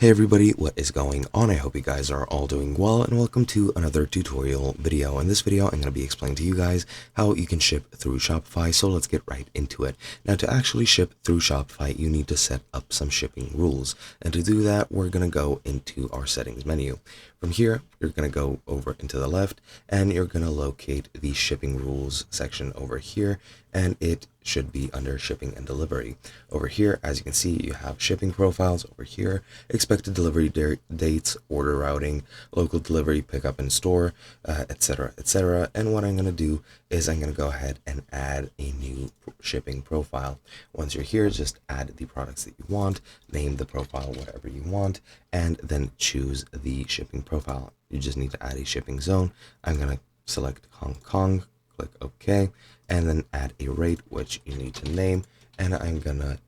Hey everybody, what is going on? I hope you guys are all doing well, and welcome to another tutorial video. In this video, I'm going to be explaining to you guys how you can ship through Shopify, so let's get right into it. Now, to actually ship through Shopify, you need to set up some shipping rules, and to do that, we're going to go into our settings menu. From here, you're going to go over into the left, and you're going to locate the shipping rules section over here, and it should be under shipping and delivery. Over here, as you can see, you have shipping profiles. Over here, expected delivery dates, order routing, local delivery, pickup in store, etc., etc. And what I'm going to do is I'm going to go ahead and add a new shipping profile. Once you're here, just add the products that you want, name the profile whatever you want, and then choose the shipping profile. You just need to add a shipping zone. I'm going to select Hong Kong, click OK, and then add a rate, which you need to name, and I'm going to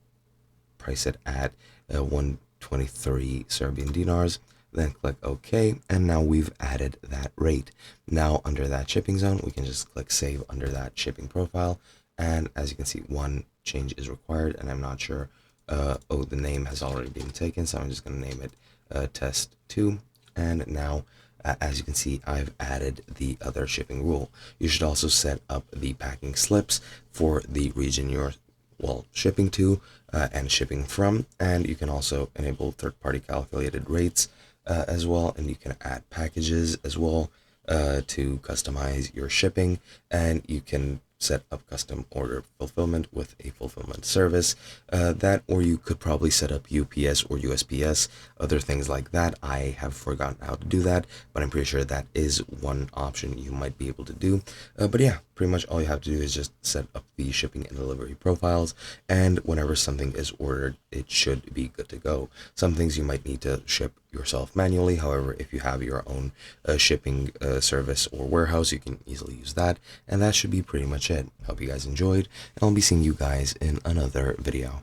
price it at 123 Serbian dinars, then click OK, and now we've added that rate. Now under that shipping zone, we can just click save under that shipping profile, and as you can see, one change is required, and I'm not sure, the name has already been taken, so I'm just going to name it test 2, and now as you can see, I've added the other shipping rule. You should also set up the packing slips for the region you're shipping to and shipping from, and you can also enable third-party calculated rates as well, and you can add packages as well to customize your shipping, and you can set up custom order fulfillment with a fulfillment service, or you could probably set up UPS or USPS, other things like that. I have forgotten how to do that, but I'm pretty sure that is one option you might be able to do. But yeah, pretty much all you have to do is just set up the shipping and delivery profiles, and whenever something is ordered, it should be good to go. Some things you might need to ship yourself manually. However, if you have your own shipping service or warehouse, you can easily use that, and that should be pretty much it. Hope you guys enjoyed, and I'll be seeing you guys in another video.